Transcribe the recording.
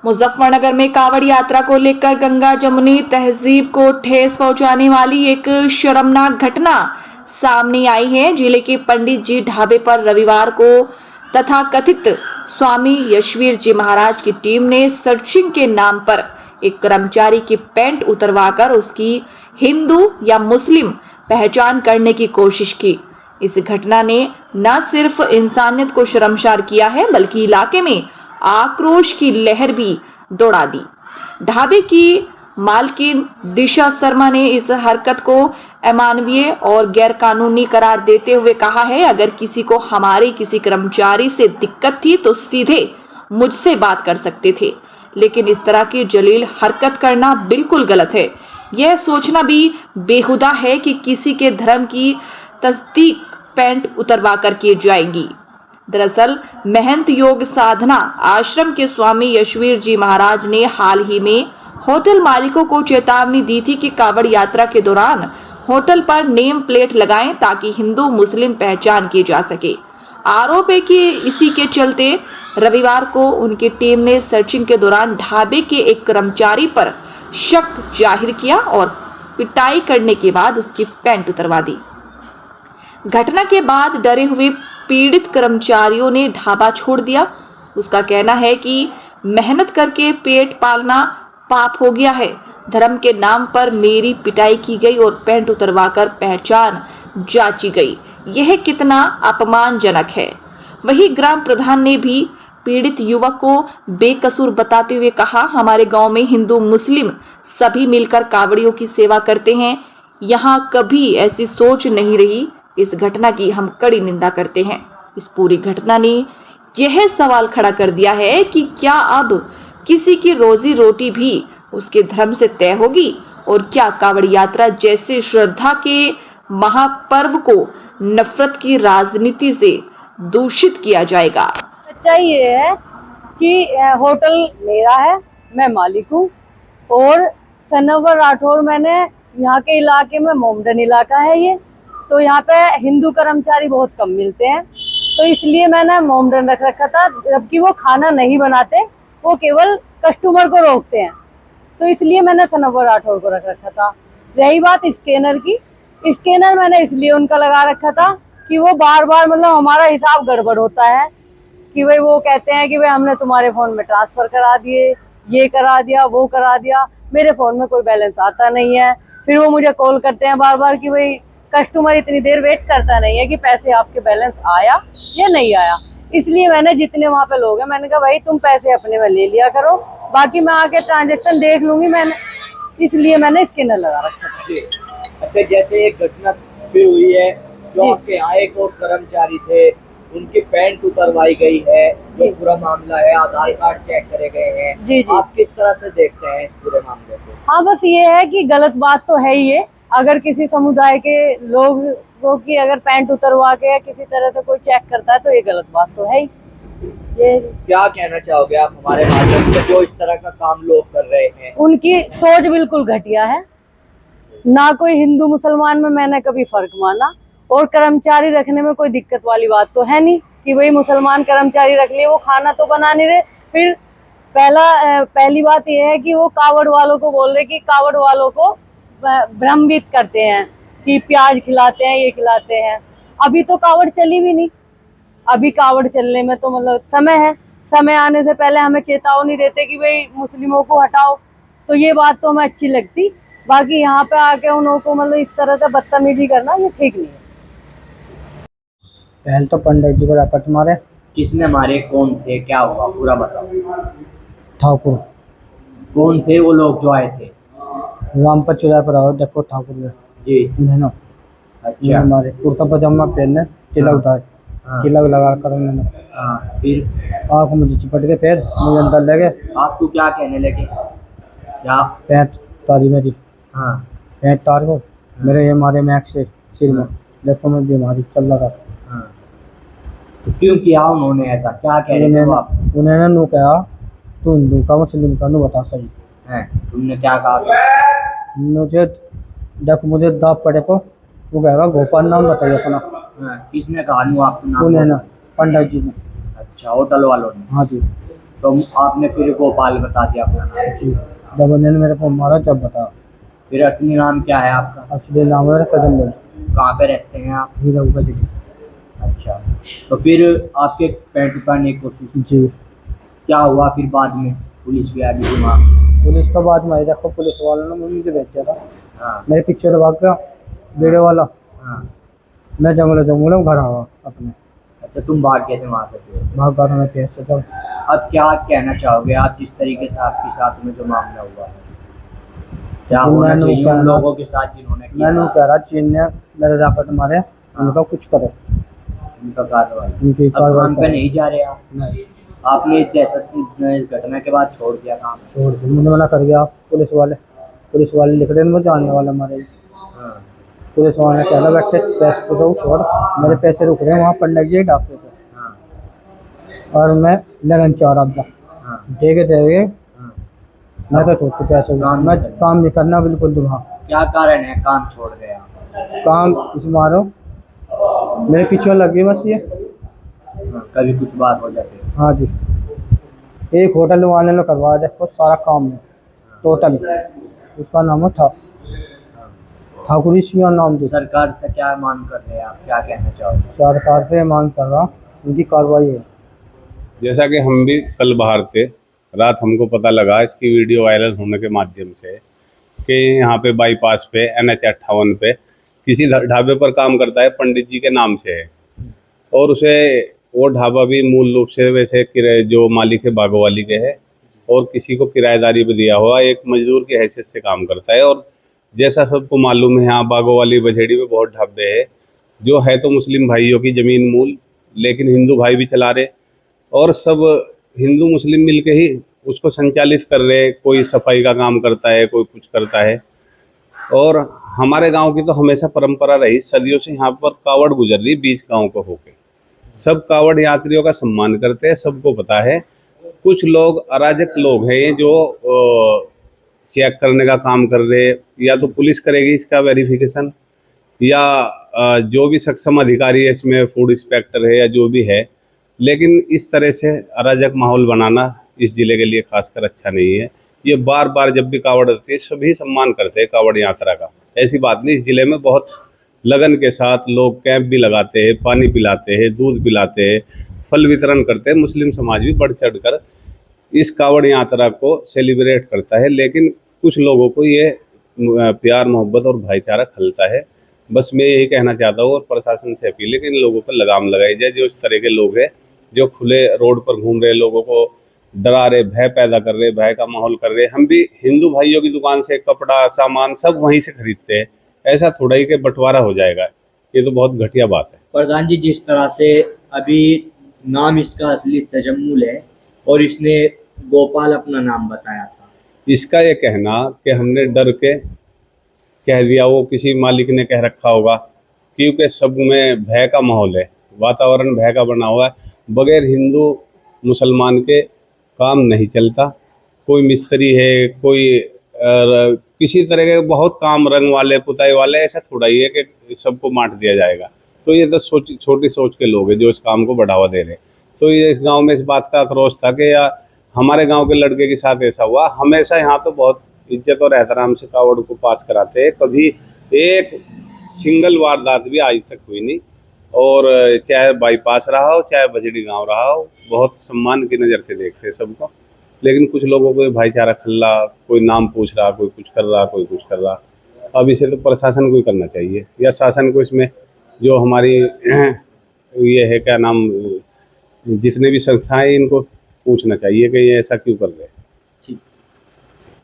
मुजफ्फरनगर में कांवड़ यात्रा को लेकर गंगा जमुनी तहजीब को ठेस पहुंचाने वाली एक शर्मनाक घटना सामने आई है। जिले के पंडित जी ढाबे पर रविवार को तथाकथित स्वामी यशवीर जी महाराज की टीम ने सर्चिंग के नाम पर एक कर्मचारी की पैंट उतरवाकर उसकी हिंदू या मुस्लिम पहचान करने की कोशिश की। इस घटना ने न सिर्फ इंसानियत को शर्मसार किया है बल्कि इलाके में आक्रोश की लहर भी दौड़ा दी। ढाबे की मालकिन दिशा शर्मा ने इस हरकत को अमानवीय और गैरकानूनी करार देते हुए कहा है, अगर किसी को हमारे किसी कर्मचारी से दिक्कत थी तो सीधे मुझसे बात कर सकते थे, लेकिन इस तरह की जलील हरकत करना बिल्कुल गलत है। यह सोचना भी बेहुदा है कि किसी के धर्म की तस्दीक पैंट उतरवाकर की जाएगी। दरअसल महंत योग साधना आश्रम के स्वामी यशवीर जी महाराज ने हाल ही में होटल मालिकों को चेतावनी दी थी कि कांवड़ यात्रा के दौरान होटल पर नेम प्लेट लगाएं ताकि हिंदू मुस्लिम पहचान की जा सके। आरोप है कि इसी के चलते रविवार को उनकी टीम ने सर्चिंग के दौरान ढाबे के एक कर्मचारी पर शक जाहिर किया और पिटाई करने के बाद उसकी पैंट उतरवा दी। घटना के बाद डरे हुए पीड़ित कर्मचारियों ने ढाबा छोड़ दिया। उसका कहना है कि मेहनत करके पेट पालना पाप हो गया है। धर्म के नाम पर मेरी पिटाई की गई और पैंट उतरवाकर पहचान जांची गई। यह कितना अपमानजनक है। वही ग्राम प्रधान ने भी पीड़ित युवक को बेकसूर बताते हुए कहा, हमारे गांव में हिंदू मुस्लिम सभी मिलकर कांवड़ियों की सेवा करते हैं। यहाँ कभी ऐसी सोच नहीं रही। इस घटना की हम कड़ी निंदा करते हैं। इस पूरी घटना ने यह सवाल खड़ा कर दिया है कि क्या अब किसी की रोजी रोटी भी उसके धर्म से तय होगी, और क्या कांवड़ यात्रा जैसे श्रद्धा के महापर्व को नफरत की राजनीति से दूषित किया जाएगा। सच्चाई ये है कि होटल मेरा है, मैं मालिक हूँ, और सनवर राठौर मैंने यहाँ के इलाके में मोमडन इलाका है ये, तो यहाँ पे हिंदू कर्मचारी बहुत कम मिलते हैं, तो इसलिए मैंने मोमडन रख रखा था। जबकि वो खाना नहीं बनाते, वो केवल कस्टमर को रोकते हैं, तो इसलिए मैंने सनवर राठौर को रख रखा था। रही बात स्कैनर की, स्कैनर मैंने इसलिए उनका लगा रखा था कि वो बार बार मतलब हमारा हिसाब गड़बड़ होता है कि भाई वो कहते हैं कि भाई हमने तुम्हारे फोन में ट्रांसफर करा दिए, ये करा दिया, वो करा दिया, मेरे फोन में कोई बैलेंस आता नहीं है। फिर वो मुझे कॉल करते हैं बार बार कि भाई कस्टमर इतनी देर वेट करता नहीं है कि पैसे आपके बैलेंस आया या नहीं आया। इसलिए मैंने जितने वहाँ पे लोग हैं, मैंने कहा भाई तुम पैसे अपने में ले लिया करो, बाकी मैं आके ट्रांजेक्शन देख लूंगी। मैंने इसलिए मैंने स्कैनर लगा रखा था। अच्छा, जैसे एक घटना फिर हुई है, जो आपके यहाँ एक और कर्मचारी थे, उनकी पैंट उतरवाई गई है, जो पूरा मामला है, आधार कार्ड चेक करे गए हैं। जी। आप किस तरह से देखते हैं इस पूरे मामले को? हाँ, बस ये है कि गलत बात तो है ही है। अगर किसी समुदाय के लोगों की अगर पैंट उतरवा के या किसी तरह से कोई चेक करता है तो ये गलत बात तो है ही। ये क्या कहना चाहोगे आप हमारे माध्यम से, जो इस तरह का काम लोग कर रहे हैं? उनकी सोच बिल्कुल घटिया है। ना कोई हिंदू मुसलमान में मैंने कभी फर्क माना, और कर्मचारी रखने में कोई दिक्कत वाली बात तो है नहीं कि भाई मुसलमान कर्मचारी रख लिए, वो खाना तो बना नहीं रहे। फिर पहली बात यह है कि वो कांवड़ वालों को बोल रहे कि कांवड़ वालों को भ्रमित करते हैं कि प्याज खिलाते हैं, ये खिलाते हैं। अभी तो कांवड़ चली भी नहीं, अभी कांवड़ चलने में तो मतलब समय है। समय आने से पहले हमें चेतावनी देते कि भाई मुस्लिमों को हटाओ, तो ये बात तो हमें अच्छी लगती। बाकी यहाँ पे आके उनको मतलब इस तरह से बदतमीजी करना ये ठीक नहीं है। पहले तो पंडित जी को रपट मारे। किसने मारे? कौन थे? क्या हुआ? पूरा बताओ। ठाकुर। कौन थे वो लोग जो आए थे? रामपत चौराहे पर आओ, देखो ठाकुर ने जी। उन्हें अच्छा। हमारे कुर्ता पजामा पहनने, तिलक उतार, तिलक लगा कर उन्होंने फिर आँख मुझे चिपट के, फिर मुझे अंदर ले गए। आपको क्या कहने लगे? क्या पैंट तारी मेरी, हाँ, पैंट तार को मेरे ये मारे मैक से सिर में, देखो मैं बीमारी चल रहा। हाँ। तो क्यों किया उन्होंने ऐसा? क्या कह रहे थे आप? उन्होंने नु कहा तू हिंदू का मुस्लिम का नु बता सही है। तुमने क्या कहा? मुझे देखो, मुझे दाब पड़े को वो कहेगा गोपाल नाम बताइए अपना। किसने कहा? आपको नाम? उन्होंने पंडित जी ने। अच्छा, होटल वालों ने? हाँ जी। तो आपने फिर गोपाल बता दिया अपना नाम। जी, जब उन्होंने मेरे को मारा जब बता। फिर असली नाम क्या है आपका? असली नाम है कजम बेल, कहाँ पे रहते हैं आप? हीरा जी। अच्छा, तो फिर आपके पैंट उतारने की कोशिश, जी, क्या हुआ फिर बाद में? पुलिस भी आ गई थी वहाँ? पुलिस तो बाद में आई। देखो पुलिस वालों ने मुझे भेज दिया था, हाँ मेरे पीछे तो भाग गया वीडियो वाला। हाँ। मैं जंगलों घर आया अपने, अच्छा, तुम भाग गए थे वहाँ से फिर? भाग गया था मैं पेश से। जब अब क्या कहना चाहोगे आप जिस तरीके से आपके साथ में जो मामला हुआ है, क्या जी, होना मैंने चाहिए उन कहना- लोगों के साथ जिन्होंने किया? मैंने कह रहा चीन ने मेरे रापत मारे, उनका कुछ करो, उनका कार्रवाई। उनकी अब कार्रवाई काम पे करो। नहीं जा रहे आप? नहीं, आपने इस दहशत घटना के बाद छोड़ दिया काम? छोड़ दी, मुझे मना कर गया पुलिस वाले लिख रहे थे मुझे जानने वाला मारे। हाँ पुलिस वाले ने कहला बैठे पैसे पूछो छोड़, मेरे पैसे रुक रहे हैं वहाँ पंडित जी ढाबे पे, हाँ और मैं लगन चाह रहा था। हाँ देखे हाँ। मैं तो छोड़ती पैसे, काम मैं नहीं करना। काम नहीं करना बिल्कुल दूंगा। क्या कारण है काम छोड़ गए आप? काम इस मारो मेरे पीछे लगी बस ये। हाँ, कभी कुछ बात हो जाती है? हाँ जी, एक होटल वाले ने करवाया देखो सारा काम है टोटल, उसका नाम है ठाकुरी सिंह नाम थी। सरकार से क्या मांग कर रहे हैं आप, क्या कहना चाहोगे? सरकार से मांग कर रहा, उनकी कार्रवाई है। जैसा कि हम भी कल बाहर थे, रात हमको पता लगा इसकी वीडियो वायरल होने के माध्यम से कि यहाँ पे बाईपास पे NH 58 पे किसी ढाबे पर काम करता है, पंडित जी के नाम से है, और उसे वो ढाबा भी मूल रूप से वैसे जो मालिक है बागोवाली के है, और किसी को किराएदारी भी दिया हुआ, एक मजदूर की हैसियत से काम करता है। और जैसा सबको मालूम है यहाँ बागोवाली बछेड़ी में बहुत ढाबे है जो है तो मुस्लिम भाइयों की ज़मीन मूल, लेकिन हिंदू भाई भी चला रहे, और सब हिंदू मुस्लिम मिल के ही उसको संचालित कर रहे। कोई सफाई का काम करता है, कोई कुछ करता है। और हमारे गांव की तो हमेशा परंपरा रही, सदियों से यहाँ पर कावड़ गुजर रही बीच गांव को होके, सब कावड़ यात्रियों का सम्मान करते हैं, सबको पता है। कुछ लोग अराजक लोग हैं ये जो चेक करने का काम कर रहे, या तो पुलिस करेगी इसका वेरिफिकेशन, या जो भी सक्षम अधिकारी है इसमें फूड इंस्पेक्टर है या जो भी है, लेकिन इस तरह से अराजक माहौल बनाना इस ज़िले के लिए खासकर अच्छा नहीं है। ये बार बार जब भी कावड़ होती है सभी सम्मान करते हैं कावड़ यात्रा का, ऐसी बात नहीं। इस ज़िले में बहुत लगन के साथ लोग कैंप भी लगाते हैं, पानी पिलाते हैं, दूध पिलाते हैं, फल वितरण करते हैं। मुस्लिम समाज भी बढ़ चढ़ कर इस कावड़ यात्रा को सेलिब्रेट करता है, लेकिन कुछ लोगों को ये प्यार मोहब्बत और भाईचारा खलता है। बस मैं यही कहना चाहता हूँ और प्रशासन से अपील है कि इन लोगों पर लगाम लगाई जाए। जो इस तरह के लोग हैं जो खुले रोड पर घूम रहे, लोगों को डरा रहे, भय पैदा कर रहे, भय का माहौल कर रहे। हम भी हिंदू भाइयों की दुकान से कपड़ा सामान सब वहीं से खरीदते हैं, ऐसा थोड़ा ही कि बंटवारा हो जाएगा, ये तो बहुत घटिया बात है। प्रधान जी, जिस तरह से अभी नाम इसका असली तजम्मुल है और इसने गोपाल अपना नाम बताया था, इसका ये कहना कि हमने डर के कह दिया, वो किसी मालिक ने कह रखा होगा, क्योंकि सब में भय का माहौल है, वातावरण भय का बना हुआ है। बगैर हिंदू मुसलमान के काम नहीं चलता। कोई मिस्त्री है, कोई किसी तरह के बहुत काम, रंग वाले पुताई वाले, ऐसा थोड़ा ही है कि सबको बांट दिया जाएगा। तो ये तो छोटी सोच के लोग हैं जो इस काम को बढ़ावा दे रहे। तो ये इस गांव में इस बात का आक्रोश था कि या हमारे गांव के लड़के के साथ ऐसा हुआ। हमेशा यहाँ तो बहुत इज्जत और एहतराम से कावड़ को पास कराते हैं, कभी एक सिंगल वारदात भी आज तक हुई नहीं। और चाहे बाईपास रहा हो, चाहे बजड़ी गांव रहा हो, बहुत सम्मान की नज़र से देखते हैं सबको। लेकिन कुछ लोगों को भाईचारा खल्ला, कोई नाम पूछ रहा, कोई कुछ कर रहा, कोई कुछ कर रहा। अब इसे तो प्रशासन को ही करना चाहिए, या शासन को। इसमें जो हमारी ये है क्या नाम, जितने भी संस्थाएं, इनको पूछना चाहिए कि ये ऐसा क्यों कर रहे हैं।